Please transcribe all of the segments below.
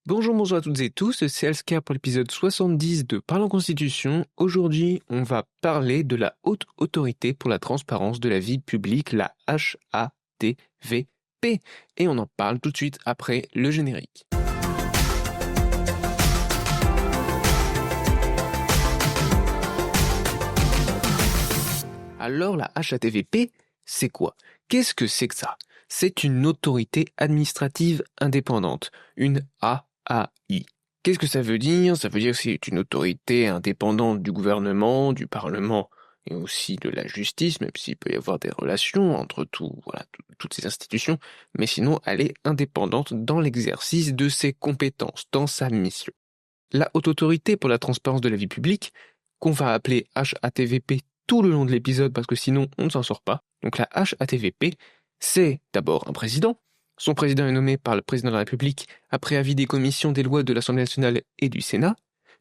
Bonjour à toutes et tous, c'est Elsker pour l'épisode 70 de Parlons Constitution. Aujourd'hui, on va parler de la Haute Autorité pour la Transparence de la Vie Publique, la HATVP. Et on en parle tout de suite après le générique. Alors la HATVP, c'est quoi? Qu'est-ce que c'est que ça? C'est une autorité administrative indépendante, une AAI. Qu'est-ce que ça veut dire? Ça veut dire que c'est une autorité indépendante du gouvernement, du Parlement et aussi de la justice, même s'il peut y avoir des relations entre toutes ces institutions, mais sinon elle est indépendante dans l'exercice de ses compétences, dans sa mission. La Haute Autorité pour la Transparence de la Vie Publique, qu'on va appeler HATVP tout le long de l'épisode parce que sinon on ne s'en sort pas. Donc la HATVP, c'est d'abord un président. Son président est nommé par le président de la République après avis des commissions des lois de l'Assemblée nationale et du Sénat.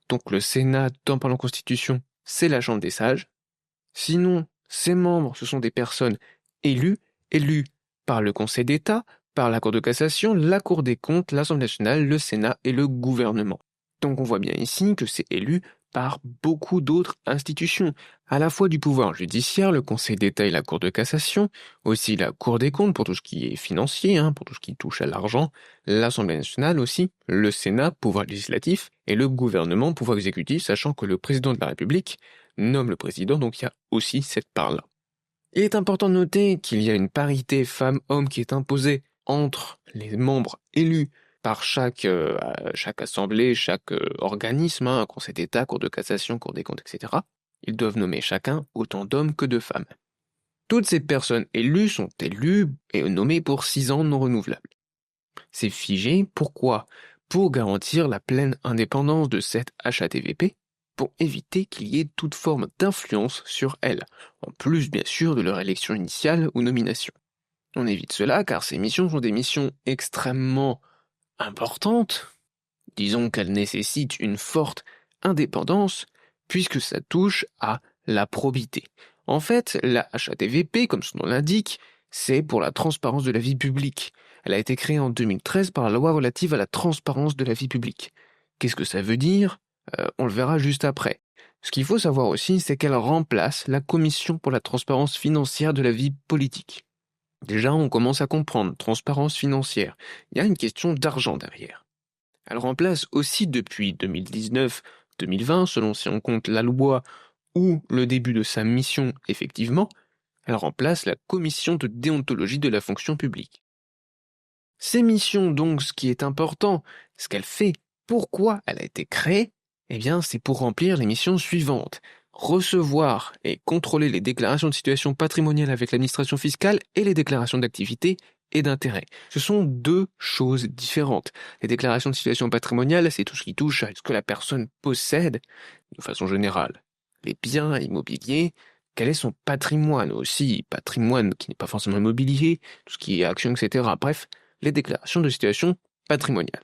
Donc le Sénat, dans Parlons Constitution, c'est la Chambre des sages. Sinon, ses membres, ce sont des personnes élues par le Conseil d'État, par la Cour de cassation, la Cour des comptes, l'Assemblée nationale, le Sénat et le gouvernement. Donc on voit bien ici que c'est élu par beaucoup d'autres institutions, à la fois du pouvoir judiciaire, le Conseil d'État et la Cour de cassation, aussi la Cour des comptes pour tout ce qui est financier, pour tout ce qui touche à l'argent, l'Assemblée nationale aussi, le Sénat, pouvoir législatif, et le gouvernement, pouvoir exécutif, sachant que le président de la République nomme le président, donc il y a aussi cette part-là. Il est important de noter qu'il y a une parité femmes-hommes qui est imposée entre les membres élus par chaque assemblée, chaque organisme, Conseil d'État, Cour de cassation, Cour des comptes, etc. Ils doivent nommer chacun autant d'hommes que de femmes. Toutes ces personnes élues sont élues et nommées pour 6 ans non renouvelables. C'est figé, pourquoi? Pour garantir la pleine indépendance de cette HATVP, pour éviter qu'il y ait toute forme d'influence sur elles, en plus bien sûr de leur élection initiale ou nomination. On évite cela car ces missions sont des missions extrêmement importante, disons qu'elle nécessite une forte indépendance, puisque ça touche à la probité. En fait, la HATVP, comme son nom l'indique, c'est pour la transparence de la vie publique. Elle a été créée en 2013 par la loi relative à la transparence de la vie publique. Qu'est-ce que ça veut dire? On le verra juste après. Ce qu'il faut savoir aussi, c'est qu'elle remplace la Commission pour la transparence financière de la vie politique. Déjà, on commence à comprendre, transparence financière. Il y a une question d'argent derrière. Elle remplace aussi depuis 2019-2020, selon si on compte la loi ou le début de sa mission effectivement, elle remplace la commission de déontologie de la fonction publique. Ces missions donc, ce qui est important, ce qu'elle fait, pourquoi elle a été créée, eh bien c'est pour remplir les missions suivantes. Recevoir et contrôler les déclarations de situation patrimoniale avec l'administration fiscale et les déclarations d'activité et d'intérêt. Ce sont deux choses différentes. Les déclarations de situation patrimoniale, c'est tout ce qui touche à ce que la personne possède de façon générale. Les biens immobiliers, quel est son patrimoine aussi, patrimoine qui n'est pas forcément immobilier, tout ce qui est actions, etc. Bref, les déclarations de situation patrimoniale.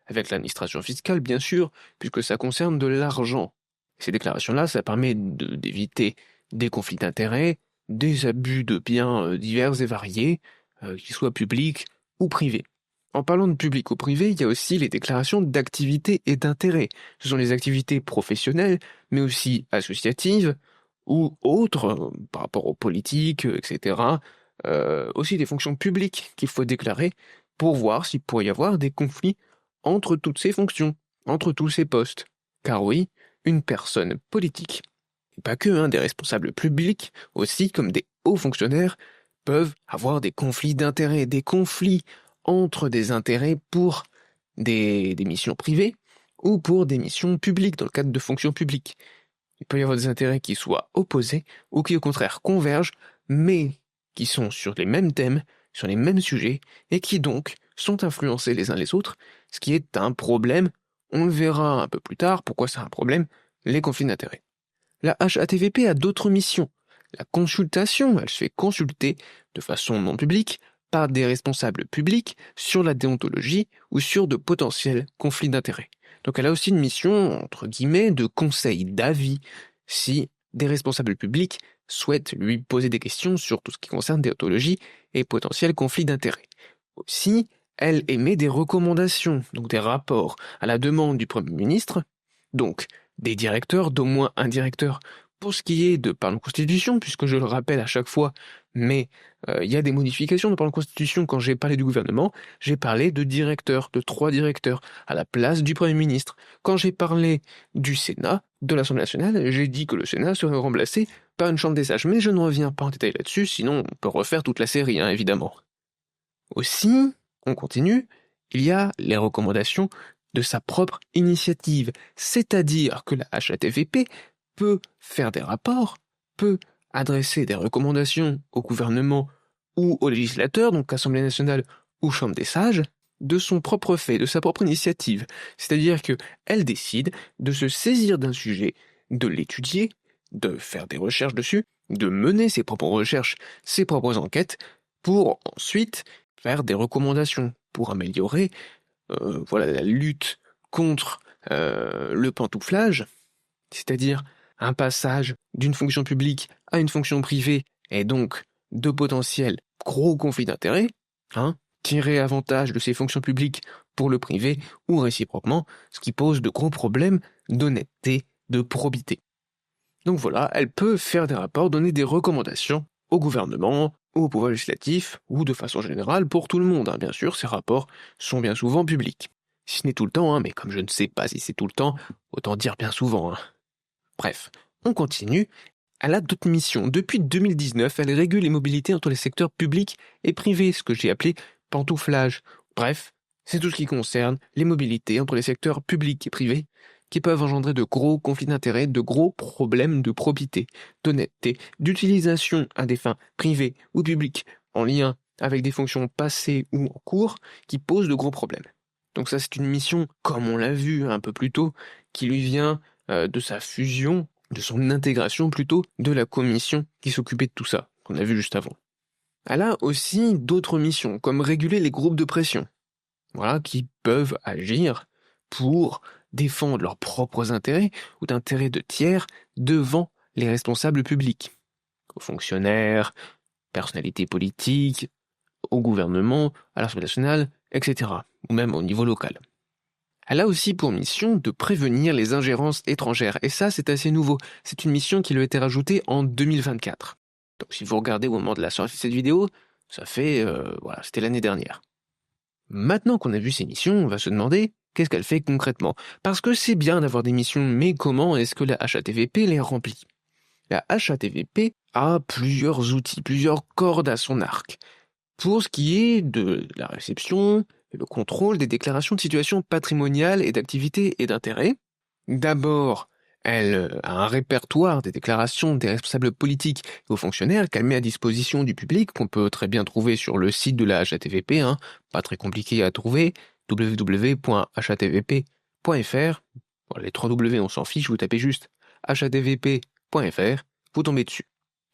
Avec l'administration fiscale, bien sûr, puisque ça concerne de l'argent. Ces déclarations-là, ça permet d'éviter des conflits d'intérêts, des abus de biens divers et variés, qu'ils soient publics ou privés. En parlant de public ou privé, il y a aussi les déclarations d'activité et d'intérêt. Ce sont les activités professionnelles, mais aussi associatives ou autres, par rapport aux politiques, etc. Aussi des fonctions publiques qu'il faut déclarer pour voir s'il pourrait y avoir des conflits entre toutes ces fonctions, entre tous ces postes. Car oui, une personne politique, et pas que, des responsables publics aussi, comme des hauts fonctionnaires, peuvent avoir des conflits d'intérêts, des conflits entre des intérêts pour des missions privées ou pour des missions publiques, dans le cadre de fonctions publiques. Il peut y avoir des intérêts qui soient opposés ou qui au contraire convergent, mais qui sont sur les mêmes thèmes, sur les mêmes sujets, et qui donc sont influencés les uns les autres, ce qui est un problème. On le verra un peu plus tard, pourquoi c'est un problème, les conflits d'intérêts. La HATVP a d'autres missions. La consultation, elle se fait consulter de façon non publique par des responsables publics sur la déontologie ou sur de potentiels conflits d'intérêts. Donc elle a aussi une mission, entre guillemets, de conseil, d'avis, si des responsables publics souhaitent lui poser des questions sur tout ce qui concerne déontologie et potentiels conflits d'intérêts. Aussi, elle émet des recommandations, donc des rapports, à la demande du Premier ministre, donc des directeurs, d'au moins un directeur, pour ce qui est de par la Constitution, puisque je le rappelle à chaque fois, mais il y a des modifications de par la Constitution. Quand j'ai parlé du gouvernement, j'ai parlé de directeurs, de 3 directeurs, à la place du Premier ministre. Quand j'ai parlé du Sénat, de l'Assemblée nationale, j'ai dit que le Sénat serait remplacé par une chambre des sages, mais je ne reviens pas en détail là-dessus, sinon on peut refaire toute la série, hein, évidemment. Aussi, on continue, il y a les recommandations de sa propre initiative, c'est-à-dire que la HATVP peut faire des rapports, peut adresser des recommandations au gouvernement ou aux législateurs, donc Assemblée nationale ou Chambre des sages, de son propre fait, de sa propre initiative. C'est-à-dire qu'elle décide de se saisir d'un sujet, de l'étudier, de faire des recherches dessus, de mener ses propres recherches, ses propres enquêtes, pour ensuite faire des recommandations pour améliorer la lutte contre le pantouflage, c'est-à-dire un passage d'une fonction publique à une fonction privée et donc de potentiels gros conflits d'intérêts, hein, tirer avantage de ces fonctions publiques pour le privé ou réciproquement, ce qui pose de gros problèmes d'honnêteté, de probité. Donc voilà, elle peut faire des rapports, donner des recommandations au gouvernement, au pouvoir législatif, ou de façon générale pour tout le monde. Bien sûr, ces rapports sont bien souvent publics. Si ce n'est tout le temps, mais comme je ne sais pas si c'est tout le temps, autant dire bien souvent. Bref, on continue. Elle a d'autres missions. Depuis 2019, elle régule les mobilités entre les secteurs publics et privés, ce que j'ai appelé pantouflage. Bref, c'est tout ce qui concerne les mobilités entre les secteurs publics et privés, qui peuvent engendrer de gros conflits d'intérêts, de gros problèmes de probité, d'honnêteté, d'utilisation à des fins privées ou publiques, en lien avec des fonctions passées ou en cours, qui posent de gros problèmes. Donc ça, c'est une mission, comme on l'a vu un peu plus tôt, qui lui vient de sa fusion, de son intégration plutôt, de la commission qui s'occupait de tout ça, qu'on a vu juste avant. Elle a aussi d'autres missions, comme réguler les groupes de pression, voilà, qui peuvent agir pour défendre leurs propres intérêts ou d'intérêts de tiers devant les responsables publics, aux fonctionnaires, personnalités politiques, au gouvernement, à l'Assemblée nationale, etc., ou même au niveau local. Elle a aussi pour mission de prévenir les ingérences étrangères, et ça c'est assez nouveau, c'est une mission qui lui a été rajoutée en 2024. Donc si vous regardez au moment de la sortie de cette vidéo, ça fait, c'était l'année dernière. Maintenant qu'on a vu ces missions, on va se demander qu'est-ce qu'elle fait concrètement. Parce que c'est bien d'avoir des missions, mais comment est-ce que la HATVP les remplit? La HATVP a plusieurs outils, plusieurs cordes à son arc. Pour ce qui est de la réception et le contrôle des déclarations de situation patrimoniale et d'activité et d'intérêt, d'abord, elle a un répertoire des déclarations des responsables politiques et aux fonctionnaires qu'elle met à disposition du public, qu'on peut très bien trouver sur le site de la HATVP, pas très compliqué à trouver, www.hatvp.fr. Les 3 W, on s'en fiche, vous tapez juste hatvp.fr, vous tombez dessus.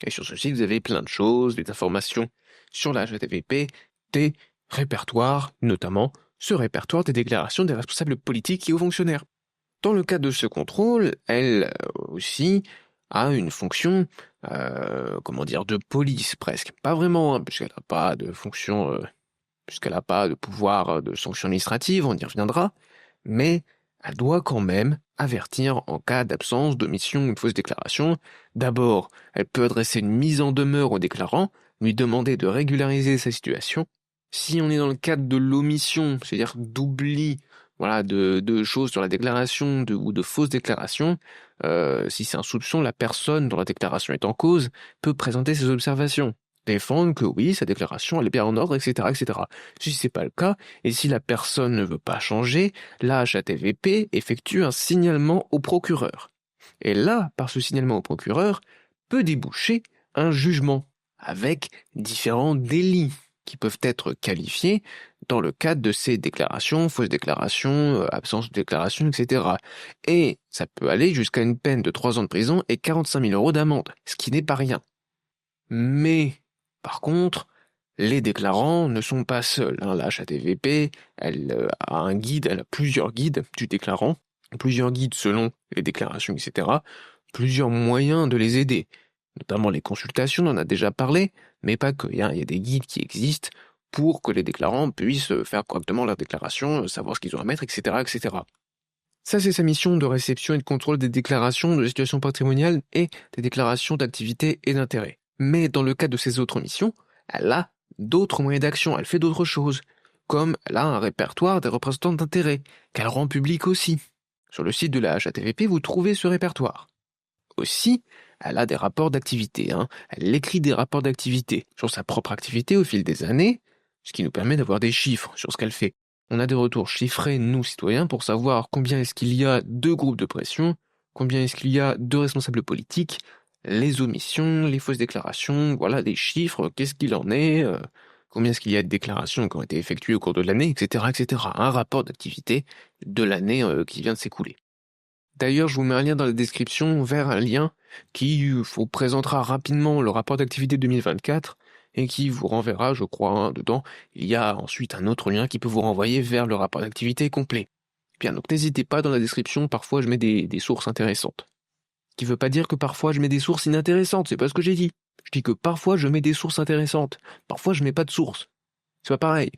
Et sur ce site, vous avez plein de choses, des informations sur la HATVP, des répertoires, notamment ce répertoire des déclarations des responsables politiques et aux fonctionnaires. Dans le cadre de ce contrôle, elle aussi a une fonction, de police presque. Pas vraiment, puisqu'elle n'a pas de fonction, puisqu'elle n'a pas de pouvoir de sanction administrative, on y reviendra, mais elle doit quand même avertir en cas d'absence, d'omission ou de fausse déclaration. D'abord, elle peut adresser une mise en demeure au déclarant, lui demander de régulariser sa situation. Si on est dans le cadre de l'omission, c'est-à-dire d'oubli, de choses sur la déclaration ou de fausses déclarations, si c'est un soupçon, la personne dont la déclaration est en cause peut présenter ses observations, défendre que oui, sa déclaration elle est bien en ordre, etc., etc. Si c'est pas le cas, et si la personne ne veut pas changer, la HATVP effectue un signalement au procureur. Et là, par ce signalement au procureur, peut déboucher un jugement avec différents délits qui peuvent être qualifiés dans le cadre de ces déclarations, fausses déclarations, absence de déclaration, etc. Et ça peut aller jusqu'à une peine de 3 ans de prison et 45 000 € d'amende, ce qui n'est pas rien. Mais, par contre, les déclarants ne sont pas seuls. La HATVP, elle a un guide, elle a plusieurs guides du déclarant, plusieurs guides selon les déclarations, etc., plusieurs moyens de les aider, notamment les consultations, on en a déjà parlé, mais pas que. Il y a des guides qui existent pour que les déclarants puissent faire correctement leur déclaration, savoir ce qu'ils ont à mettre, etc., etc. Ça, c'est sa mission de réception et de contrôle des déclarations de situation patrimoniale et des déclarations d'activité et d'intérêt. Mais dans le cadre de ses autres missions, elle a d'autres moyens d'action, elle fait d'autres choses, comme elle a un répertoire des représentants d'intérêt, qu'elle rend public aussi. Sur le site de la HATVP, vous trouvez ce répertoire. Aussi, elle a des rapports d'activité, Elle écrit des rapports d'activité sur sa propre activité au fil des années, ce qui nous permet d'avoir des chiffres sur ce qu'elle fait. On a des retours chiffrés, nous, citoyens, pour savoir combien est-ce qu'il y a de groupes de pression, combien est-ce qu'il y a de responsables politiques, les omissions, les fausses déclarations, voilà des chiffres, qu'est-ce qu'il en est, combien est-ce qu'il y a de déclarations qui ont été effectuées au cours de l'année, etc., etc. Un rapport d'activité de l'année qui vient de s'écouler. D'ailleurs, je vous mets un lien dans la description vers un lien qui vous présentera rapidement le rapport d'activité 2024 et qui vous renverra, je crois, dedans. Il y a ensuite un autre lien qui peut vous renvoyer vers le rapport d'activité complet. Bien, donc n'hésitez pas, dans la description, parfois je mets des sources intéressantes. Ce qui veut pas dire que parfois je mets des sources inintéressantes, c'est pas ce que j'ai dit. Je dis que parfois je mets des sources intéressantes, parfois je mets pas de sources. C'est pas pareil.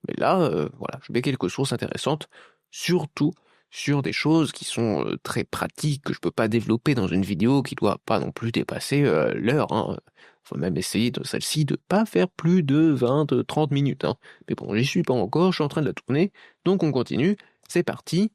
Mais là, voilà, je mets quelques sources intéressantes, surtout sur des choses qui sont très pratiques, que je peux pas développer dans une vidéo qui doit pas non plus dépasser l'heure. Faut même essayer de celle-ci de pas faire plus de 20-30 minutes. Mais bon, j'y suis pas encore, je suis en train de la tourner, donc on continue, c'est parti.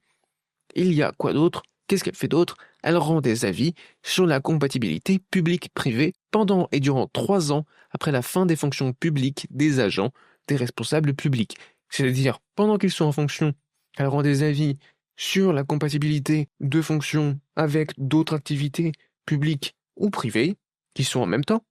Il y a quoi d'autre? Qu'est-ce qu'elle fait d'autre? Elle rend des avis sur la compatibilité publique-privée pendant et durant 3 ans après la fin des fonctions publiques des agents des responsables publics. C'est-à-dire, pendant qu'ils sont en fonction, elle rend des avis sur la compatibilité de fonctions avec d'autres activités publiques ou privées qui sont en même temps.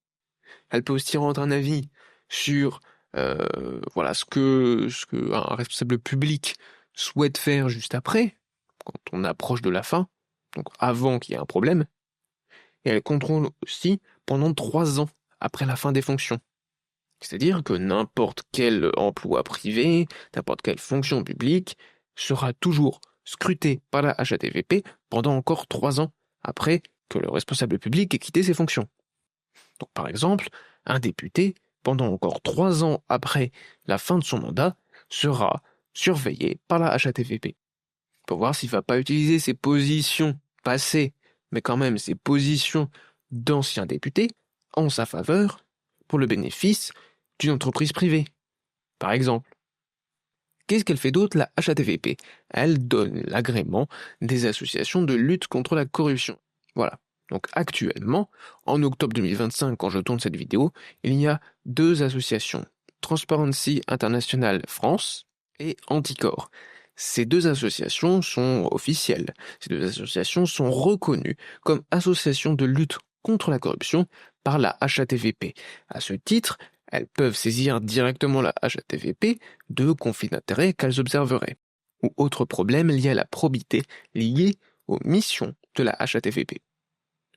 Elle peut aussi rendre un avis sur voilà ce que un responsable public souhaite faire juste après, quand on approche de la fin, donc avant qu'il y ait un problème. Et elle contrôle aussi pendant 3 ans après la fin des fonctions. C'est-à-dire que n'importe quel emploi privé, n'importe quelle fonction publique sera toujours scruté par la HATVP pendant encore 3 ans après que le responsable public ait quitté ses fonctions. Donc par exemple, un député, pendant encore 3 ans après la fin de son mandat, sera surveillé par la HATVP pour voir s'il ne va pas utiliser ses positions passées, mais quand même ses positions d'ancien député, en sa faveur, pour le bénéfice d'une entreprise privée, par exemple. Qu'est-ce qu'elle fait d'autre, la HATVP? Elle donne l'agrément des associations de lutte contre la corruption. Voilà. Donc actuellement, en octobre 2025, quand je tourne cette vidéo, il y a 2 associations, Transparency International France et Anticor. Ces 2 associations sont officielles. Ces 2 associations sont reconnues comme associations de lutte contre la corruption par la HATVP. À ce titre, elles peuvent saisir directement la HATVP de conflits d'intérêts qu'elles observeraient, ou autres problèmes liés à la probité liés aux missions de la HATVP.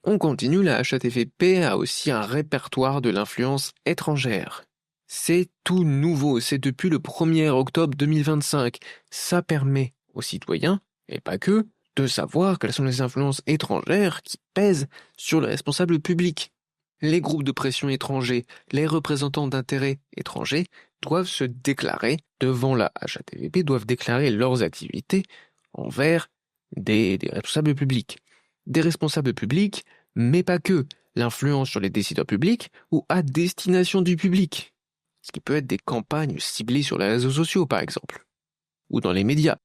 On continue, la HATVP a aussi un répertoire de l'influence étrangère. C'est tout nouveau, c'est depuis le 1er octobre 2025. Ça permet aux citoyens, et pas que, de savoir quelles sont les influences étrangères qui pèsent sur les responsables publics. Les groupes de pression étrangers, les représentants d'intérêts étrangers doivent se déclarer devant la HATVP, doivent déclarer leurs activités envers des responsables publics. Des responsables publics, mais pas que, l'influence sur les décideurs publics ou à destination du public. Ce qui peut être des campagnes ciblées sur les réseaux sociaux, par exemple. Ou dans les médias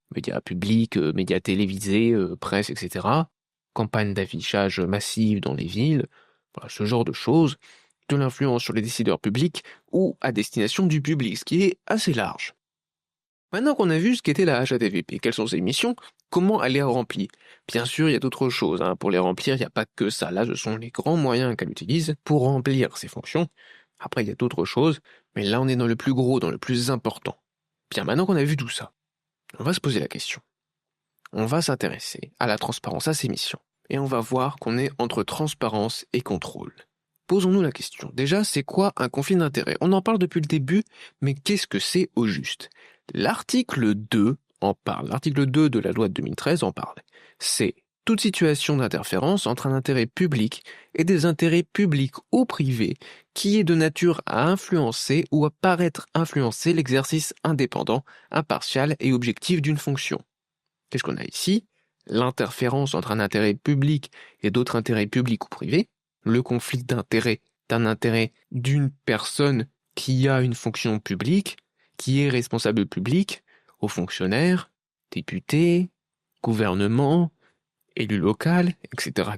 publics, médias télévisés, presse, etc. Campagnes d'affichage massives dans les villes, voilà, ce genre de choses, de l'influence sur les décideurs publics ou à destination du public, ce qui est assez large. Maintenant qu'on a vu ce qu'était la HATVP, quelles sont ses missions, comment elle les remplit? Bien sûr, il y a d'autres choses. Pour les remplir, il n'y a pas que ça. Là, ce sont les grands moyens qu'elle utilise pour remplir ses fonctions. Après, il y a d'autres choses, mais là, on est dans le plus gros, dans le plus important. Bien, maintenant qu'on a vu tout ça, on va se poser la question. On va s'intéresser à la transparence, à ses missions. Et on va voir qu'on est entre transparence et contrôle. Posons-nous la question. Déjà, c'est quoi un conflit d'intérêts? On en parle depuis le début, mais qu'est-ce que c'est au juste? L'article 2 en parle. L'article 2 de la loi de 2013 en parle. C'est toute situation d'interférence entre un intérêt public et des intérêts publics ou privés qui est de nature à influencer ou à paraître influencer l'exercice indépendant, impartial et objectif d'une fonction. Qu'est-ce qu'on a ici? L'interférence entre un intérêt public et d'autres intérêts publics ou privés, le conflit d'intérêts d'un intérêt d'une personne qui a une fonction publique, qui est responsable public, aux fonctionnaires, députés, gouvernement, élu local, etc.,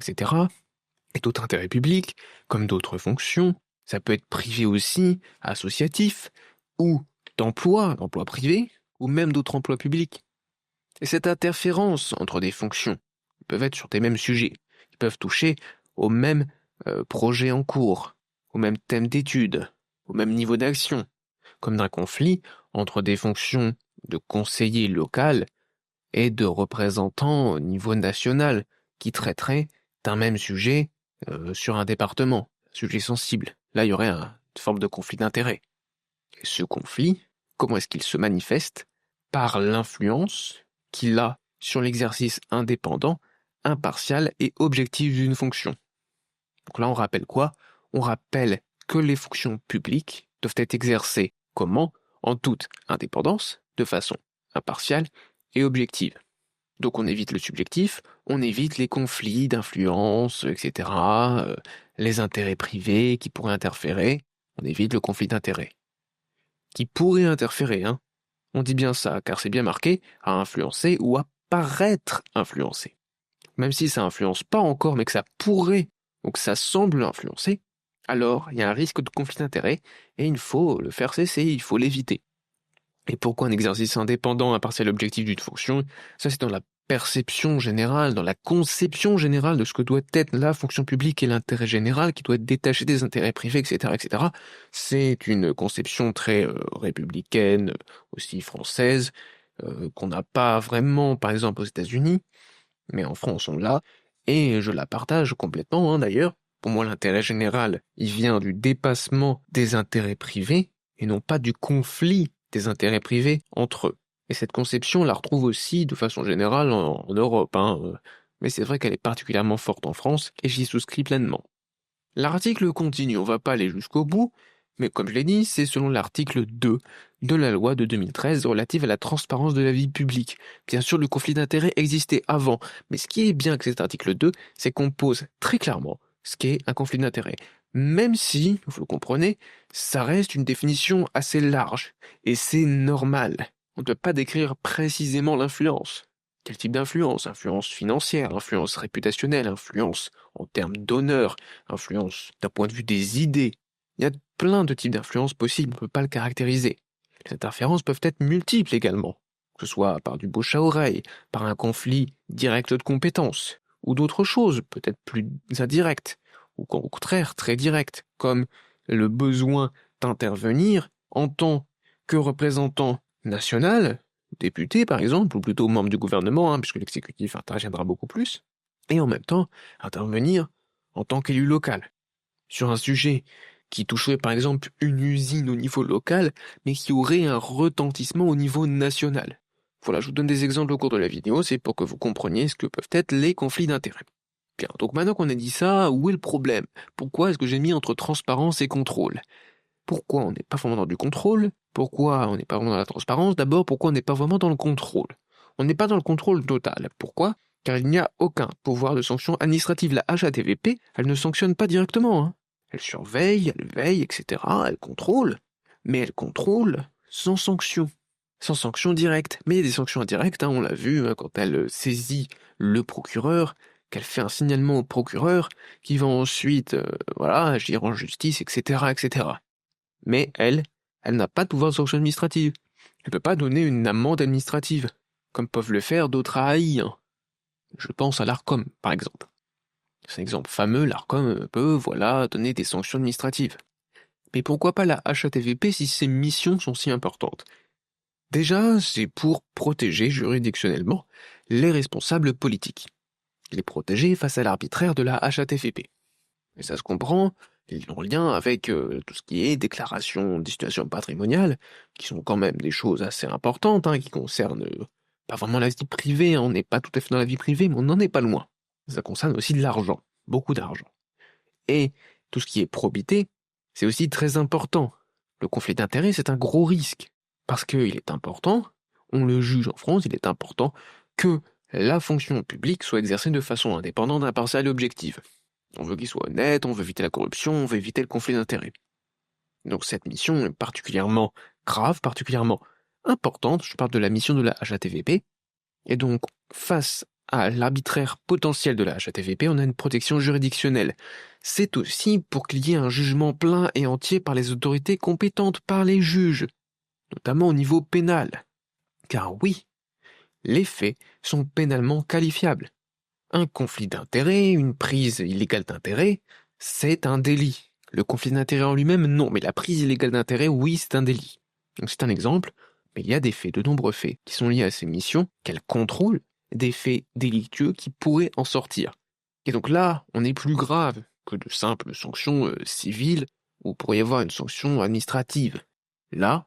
et d'autres intérêts publics, comme d'autres fonctions. Ça peut être privé aussi, associatif, ou d'emploi privé, ou même d'autres emplois publics. Et cette interférence entre des fonctions, qui peuvent être sur des mêmes sujets, qui peuvent toucher au même projet en cours, au même thème d'étude, au même niveau d'action, comme d'un conflit entre des fonctions de conseiller local et de représentants au niveau national qui traiteraient d'un même sujet sur un département, sujet sensible. Là, il y aurait une forme de conflit d'intérêts. Et ce conflit, comment est-ce qu'il se manifeste? Par l'influence qu'il a sur l'exercice indépendant, impartial et objectif d'une fonction. Donc là, on rappelle quoi? On rappelle que les fonctions publiques doivent être exercées comment? En toute indépendance, de façon impartiale et objective. Donc on évite le subjectif, on évite les conflits d'influence, etc., les intérêts privés qui pourraient interférer, on évite le conflit d'intérêts. Qui pourrait interférer, hein? On dit bien ça, car c'est bien marqué à influencer ou à paraître influencer. Même si ça influence pas encore, mais que ça pourrait, ou que ça semble influencer, alors il y a un risque de conflit d'intérêts et il faut le faire cesser, il faut l'éviter. Et pourquoi un exercice indépendant, impartial, objectif d'une fonction? Ça, c'est dans la perception générale, dans la conception générale de ce que doit être la fonction publique et l'intérêt général, qui doit être détaché des intérêts privés, etc., etc. C'est une conception très républicaine, aussi française, qu'on n'a pas vraiment, par exemple, aux États-Unis, mais en France, on l'a, et je la partage complètement, hein, d'ailleurs. Pour moi, l'intérêt général, il vient du dépassement des intérêts privés, et non pas du conflit des intérêts privés entre eux. Et cette conception, on la retrouve aussi de façon générale en Europe, hein, mais c'est vrai qu'elle est particulièrement forte en France, et j'y souscris pleinement. L'article continue, on va pas aller jusqu'au bout, mais comme je l'ai dit, c'est selon l'article 2 de la loi de 2013 relative à la transparence de la vie publique. Bien sûr, le conflit d'intérêts existait avant, mais ce qui est bien avec cet article 2, c'est qu'on pose très clairement ce qu'est un conflit d'intérêts. Même si, vous le comprenez, ça reste une définition assez large, et c'est normal. On ne peut pas décrire précisément l'influence. Quel type d'influence? Influence financière, influence réputationnelle, influence en termes d'honneur, influence d'un point de vue des idées. Il y a plein de types d'influences possibles, on ne peut pas le caractériser. Les interférences peuvent être multiples également, que ce soit par du bouche à oreille, par un conflit direct de compétences, ou d'autres choses, peut-être plus indirectes, ou au contraire très directes, comme le besoin d'intervenir en tant que représentant national, député par exemple, ou plutôt membre du gouvernement, hein, puisque l'exécutif interviendra beaucoup plus, et en même temps intervenir en tant qu'élu local, sur un sujet qui toucherait par exemple une usine au niveau local, mais qui aurait un retentissement au niveau national. Voilà, je vous donne des exemples au cours de la vidéo, c'est pour que vous compreniez ce que peuvent être les conflits d'intérêts. Bien, donc maintenant qu'on a dit ça, où est le problème? Pourquoi est-ce que j'ai mis entre transparence et contrôle? Pourquoi on n'est pas vraiment dans du contrôle? Pourquoi on n'est pas vraiment dans la transparence? D'abord, pourquoi on n'est pas vraiment dans le contrôle? On n'est pas dans le contrôle total. Pourquoi? Car il n'y a aucun pouvoir de sanction administrative. La HATVP, elle ne sanctionne pas directement, hein. Elle surveille, elle veille, etc. Elle contrôle. Mais elle contrôle sans sanction. Sans sanction directe. Mais il y a des sanctions indirectes, hein, on l'a vu, hein, quand elle saisit le procureur, qu'elle fait un signalement au procureur, qui va ensuite agir en justice, etc., etc. Mais elle n'a pas de pouvoir de sanction administrative. Elle ne peut pas donner une amende administrative, comme peuvent le faire d'autres AI, hein. Je pense à l'ARCOM, par exemple. C'est un exemple fameux, l'ARCOM peut, donner des sanctions administratives. Mais pourquoi pas la HATVP si ses missions sont si importantes? Déjà, c'est pour protéger juridictionnellement les responsables politiques. Les protéger face à l'arbitraire de la HATVP. Et ça se comprend, en lien avec tout ce qui est déclaration des situations patrimoniales, qui sont quand même des choses assez importantes, hein, qui concernent pas vraiment la vie privée, hein, on n'est pas tout à fait dans la vie privée, mais on n'en est pas loin. Ça concerne aussi de l'argent, beaucoup d'argent. Et tout ce qui est probité, c'est aussi très important. Le conflit d'intérêts, c'est un gros risque. Parce qu'il est important, on le juge en France, il est important que la fonction publique soit exercée de façon indépendante, impartiale et objective. On veut qu'il soit honnête, on veut éviter la corruption, on veut éviter le conflit d'intérêts. Donc cette mission est particulièrement grave, particulièrement importante. Je parle de la mission de la HATVP. Et donc, face à l'arbitraire potentiel de la HATVP, on a une protection juridictionnelle. C'est aussi pour qu'il y ait un jugement plein et entier par les autorités compétentes, par les juges, notamment au niveau pénal. Car oui, les faits sont pénalement qualifiables. Un conflit d'intérêts, une prise illégale d'intérêts, c'est un délit. Le conflit d'intérêts en lui-même, non, mais la prise illégale d'intérêts, oui, c'est un délit. Donc c'est un exemple, mais il y a des faits, de nombreux faits, qui sont liés à ces missions, qu'elle contrôle, des faits délictueux qui pourraient en sortir. Et donc là, on est plus grave que de simples sanctions civiles, où il pourrait y avoir une sanction administrative. Là,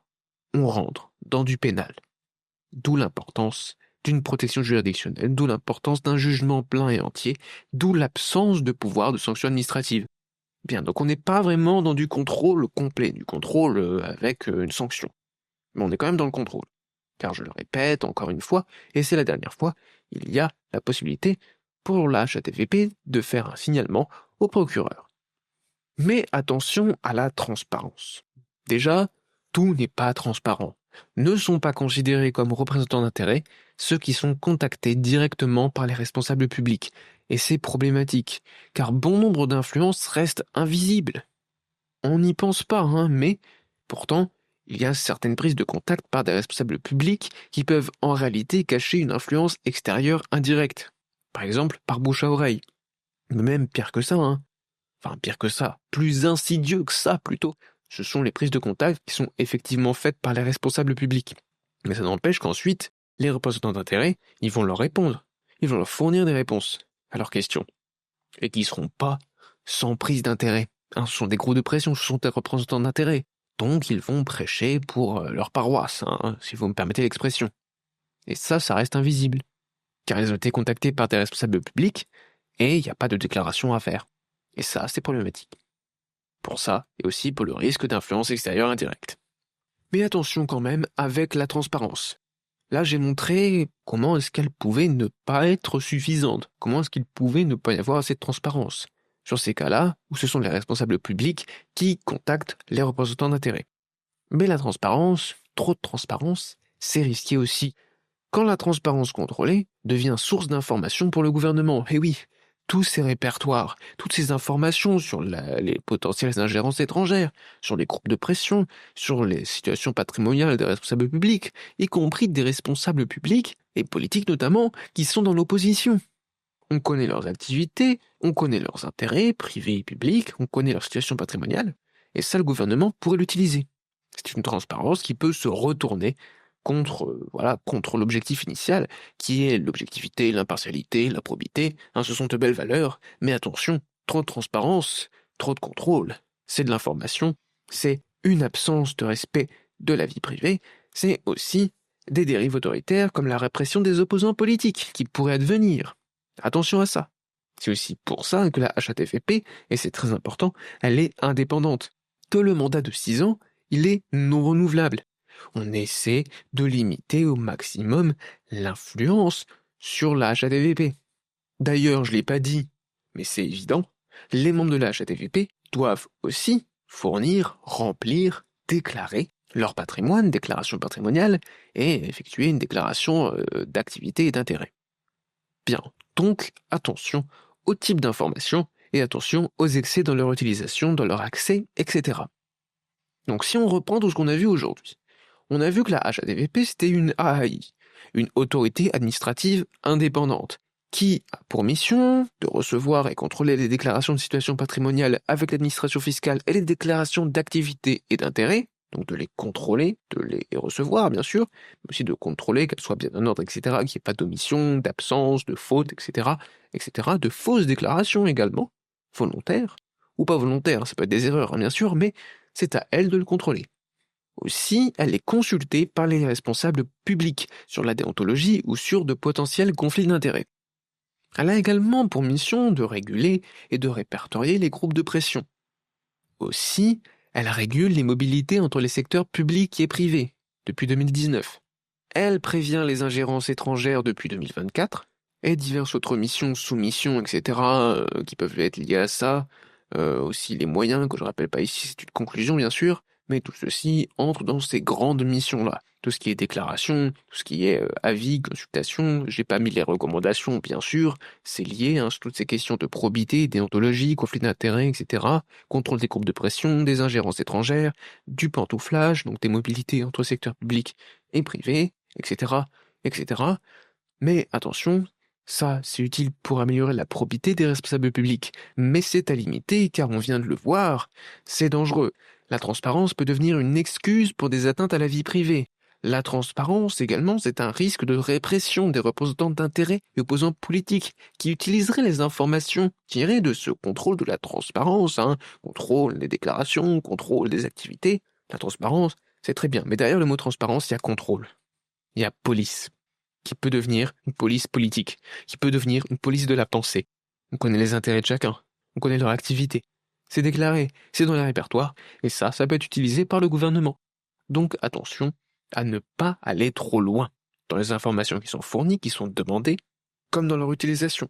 on rentre dans du pénal. D'où l'importance d'une protection juridictionnelle, d'où l'importance d'un jugement plein et entier, d'où l'absence de pouvoir de sanction administrative. Bien, donc on n'est pas vraiment dans du contrôle complet, du contrôle avec une sanction. Mais on est quand même dans le contrôle. Car je le répète encore une fois, et c'est la dernière fois, il y a la possibilité pour la HATVP de faire un signalement au procureur. Mais attention à la transparence. Déjà, tout n'est pas transparent. Ne sont pas considérés comme représentants d'intérêt ceux qui sont contactés directement par les responsables publics. Et c'est problématique, car bon nombre d'influences restent invisibles. On n'y pense pas, mais pourtant, il y a certaines prises de contact par des responsables publics qui peuvent en réalité cacher une influence extérieure indirecte. Par exemple, par bouche à oreille. Mais même pire que ça, Enfin, pire que ça, plus insidieux que ça plutôt. Ce sont les prises de contact qui sont effectivement faites par les responsables publics. Mais ça n'empêche qu'ensuite, les représentants d'intérêt, ils vont leur répondre. Ils vont leur fournir des réponses à leurs questions. Et qui ne seront pas sans prise d'intérêt. Ce sont des groupes de pression, ce sont des représentants d'intérêt. Donc ils vont prêcher pour leur paroisse, si vous me permettez l'expression. Et ça reste invisible. Car ils ont été contactés par des responsables publics et il n'y a pas de déclaration à faire. Et ça, c'est problématique. Pour ça, et aussi pour le risque d'influence extérieure indirecte. Mais attention quand même avec la transparence. Là, j'ai montré comment est-ce qu'elle pouvait ne pas être suffisante, comment est-ce qu'il pouvait ne pas y avoir assez de transparence. Sur ces cas-là, où ce sont les responsables publics qui contactent les représentants d'intérêt. Mais la transparence, trop de transparence, c'est risqué aussi. Quand la transparence contrôlée devient source d'information pour le gouvernement, et oui, tous ces répertoires, toutes ces informations sur les potentielles ingérences étrangères, sur les groupes de pression, sur les situations patrimoniales des responsables publics, y compris des responsables publics, et politiques notamment, qui sont dans l'opposition. On connaît leurs activités, on connaît leurs intérêts, privés et publics, on connaît leur situation patrimoniale, et ça le gouvernement pourrait l'utiliser. C'est une transparence qui peut se retourner contre l'objectif initial, qui est l'objectivité, l'impartialité, la probité. Ce sont de belles valeurs, mais attention, trop de transparence, trop de contrôle, c'est de l'information, c'est une absence de respect de la vie privée, c'est aussi des dérives autoritaires comme la répression des opposants politiques qui pourraient advenir. Attention à ça. C'est aussi pour ça que la HATVP, et c'est très important, elle est indépendante. Que le mandat de 6 ans, il est non renouvelable. On essaie de limiter au maximum l'influence sur la HATVP. D'ailleurs, je ne l'ai pas dit, mais c'est évident, les membres de la HATVP doivent aussi fournir, remplir, déclarer leur patrimoine, déclaration patrimoniale, et effectuer une déclaration d'activité et d'intérêt. Bien, donc attention au type d'information et attention aux excès dans leur utilisation, dans leur accès, etc. Donc si on reprend tout ce qu'on a vu aujourd'hui, on a vu que la HATVP, c'était une AAI, une autorité administrative indépendante, qui a pour mission de recevoir et contrôler les déclarations de situation patrimoniale avec l'administration fiscale et les déclarations d'activité et d'intérêt, donc de les contrôler, de les recevoir bien sûr, mais aussi de contrôler qu'elles soient bien en ordre, etc., qu'il n'y ait pas d'omission, d'absence, de faute, etc., de fausses déclarations également, volontaires, ou pas volontaires, ça peut être des erreurs bien sûr, mais c'est à elle de le contrôler. Aussi, elle est consultée par les responsables publics sur la déontologie ou sur de potentiels conflits d'intérêts. Elle a également pour mission de réguler et de répertorier les groupes de pression. Aussi, elle régule les mobilités entre les secteurs publics et privés, depuis 2019. Elle prévient les ingérences étrangères depuis 2024, et diverses autres missions, sous-missions, etc., qui peuvent être liées à ça. Aussi les moyens, que je ne rappelle pas ici, c'est une conclusion bien sûr, mais tout ceci entre dans ces grandes missions-là. Tout ce qui est déclaration, tout ce qui est avis, consultation, j'ai pas mis les recommandations bien sûr, c'est lié, hein, sur toutes ces questions de probité, déontologie, conflit d'intérêts, etc., contrôle des groupes de pression, des ingérences étrangères, du pantouflage, donc des mobilités entre secteurs publics et privés, etc., etc. Mais attention, ça, c'est utile pour améliorer la probité des responsables publics, mais c'est à limiter car on vient de le voir, c'est dangereux. La transparence peut devenir une excuse pour des atteintes à la vie privée. La transparence également, c'est un risque de répression des représentants d'intérêts et opposants politiques qui utiliseraient les informations tirées de ce contrôle de la transparence, hein, contrôle des déclarations, contrôle des activités. La transparence, c'est très bien, mais derrière le mot transparence, il y a contrôle, il y a police qui peut devenir une police politique, qui peut devenir une police de la pensée. On connaît les intérêts de chacun, on connaît leur activité. C'est déclaré, c'est dans les répertoires, et ça peut être utilisé par le gouvernement. Donc attention à ne pas aller trop loin dans les informations qui sont fournies, qui sont demandées, comme dans leur utilisation.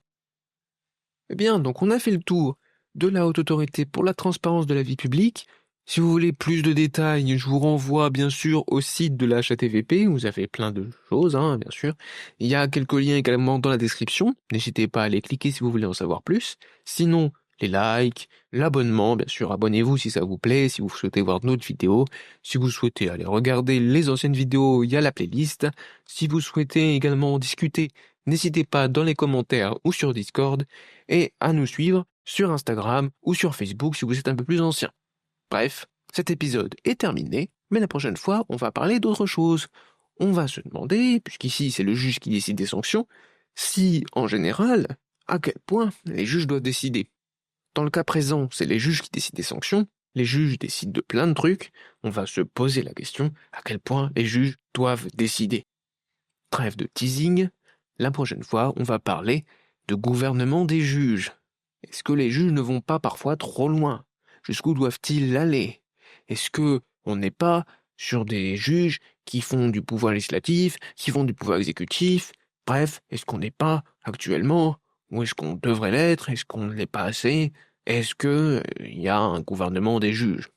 Eh bien, donc on a fait le tour de la Haute Autorité pour la transparence de la vie publique. Si vous voulez plus de détails, je vous renvoie bien sûr au site de la HATVP, vous avez plein de choses, hein, bien sûr. Il y a quelques liens également dans la description, n'hésitez pas à les cliquer si vous voulez en savoir plus. Sinon, les likes, l'abonnement, bien sûr, abonnez-vous si ça vous plaît, si vous souhaitez voir d'autres vidéos. Si vous souhaitez aller regarder les anciennes vidéos, il y a la playlist. Si vous souhaitez également en discuter, n'hésitez pas dans les commentaires ou sur Discord, et à nous suivre sur Instagram ou sur Facebook si vous êtes un peu plus ancien. Bref, cet épisode est terminé, mais la prochaine fois, on va parler d'autre chose. On va se demander, puisqu'ici c'est le juge qui décide des sanctions, si, en général, à quel point les juges doivent décider. Dans le cas présent, c'est les juges qui décident des sanctions, les juges décident de plein de trucs, on va se poser la question à quel point les juges doivent décider. Trêve de teasing, la prochaine fois, on va parler de gouvernement des juges. Est-ce que les juges ne vont pas parfois trop loin ? Jusqu'où doivent-ils aller ? Est-ce que on n'est pas sur des juges qui font du pouvoir législatif, qui font du pouvoir exécutif ? Bref, est-ce qu'on n'est pas actuellement, ou est-ce qu'on devrait l'être ? Est-ce qu'on ne l'est pas assez ? Est-ce que il y a un gouvernement des juges ?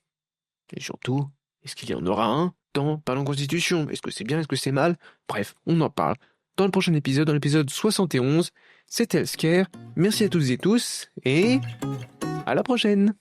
Et surtout, est-ce qu'il y en aura un dans Parlons Constitution ? Est-ce que c'est bien ? Est-ce que c'est mal ? Bref, on en parle dans le prochain épisode, dans l'épisode 71. C'était Healthcare. Merci à toutes et tous, et à la prochaine.